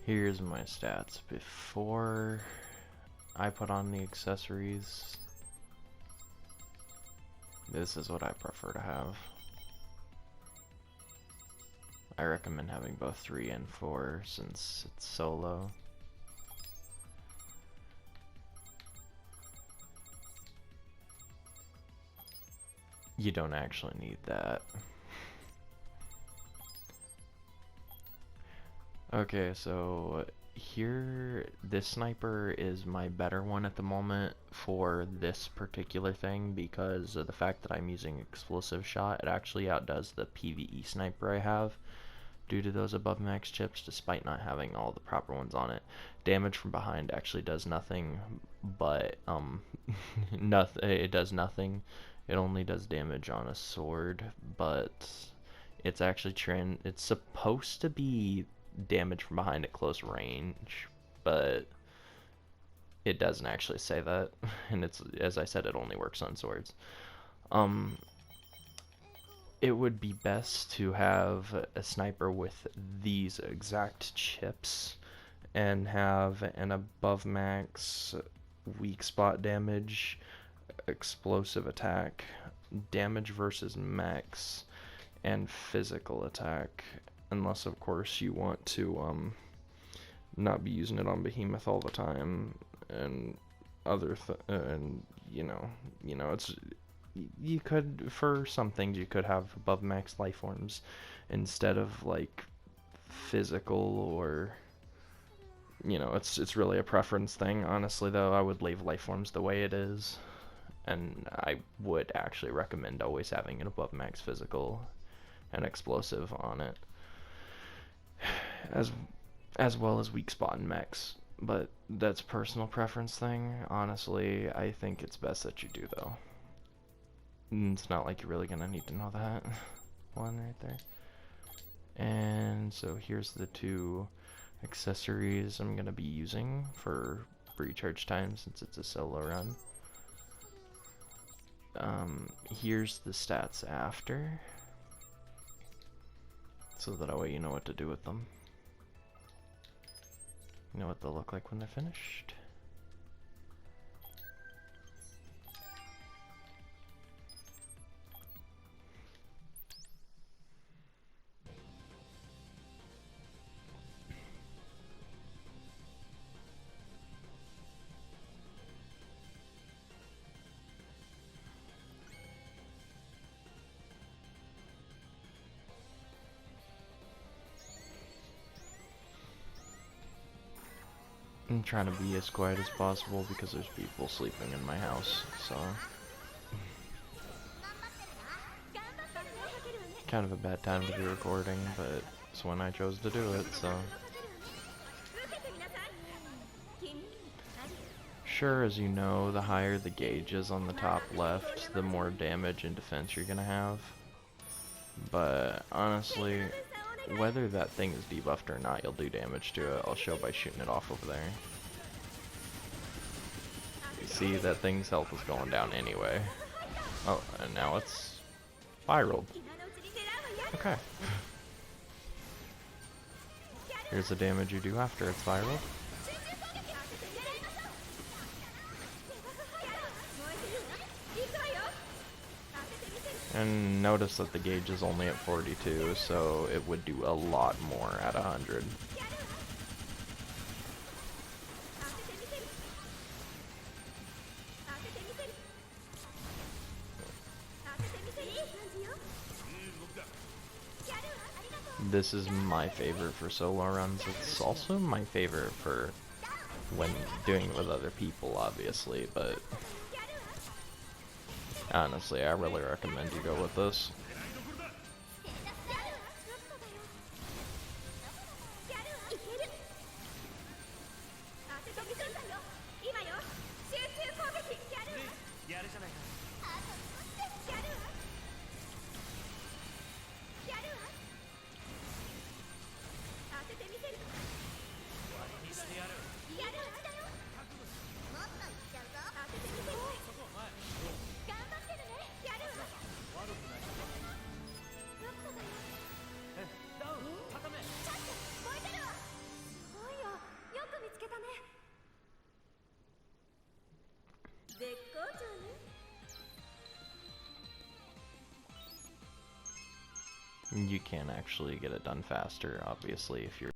Here's my stats before I put on the accessories. This is what I prefer to have. I recommend having both 3 and 4 since it's solo. You don't actually need that. Okay, so here, this sniper is my better one at the moment for this particular thing because of the fact that I'm using explosive shot. It actually outdoes the PvE sniper I have due to those above max chips, despite not having all the proper ones on it. Damage from behind actually does nothing, but it does nothing. It only does damage on a sword, but it's actually it's supposed to be damage from behind at close range, but it doesn't actually say that, and it's, as I said, it only works on swords. It would be best to have a sniper with these exact chips and have an above max weak spot damage, explosive attack, damage versus max, and physical attack, unless of course you want to not be using it on behemoth all the time and and you know it's, you could, for some things you could have above max life forms instead of like physical, or it's really a preference thing. Honestly though, I would leave life forms the way it is, and I would actually recommend always having an above max physical and explosive on it, as well as weak spot and mechs. But that's personal preference thing. Honestly, I think it's best that you do though. It's not like you're really gonna need to know that one right there. And so here's the 2 accessories I'm gonna be using for recharge time since it's a solo run. Here's the stats after, so that way you know what to do with them. You know what they'll look like when they're finished. I'm trying to be as quiet as possible because there's people sleeping in my house, so kind of a bad time to be recording, but it's when I chose to do it, so. Sure, as you know, the higher the gauge is on the top left, the more damage and defense you're gonna have. But honestly, whether that thing is debuffed or not, you'll do damage to it. I'll show by shooting it off over there. You see, that thing's health is going down anyway. Oh, and now it's spiraled. Okay. Here's the damage you do after it's spiraled. And notice that the gauge is only at 42, so it would do a lot more at 100. This is my favorite for solo runs. It's also my favorite for when doing it with other people, obviously, but honestly, I really recommend you go with this. You can actually get it done faster, obviously, if you're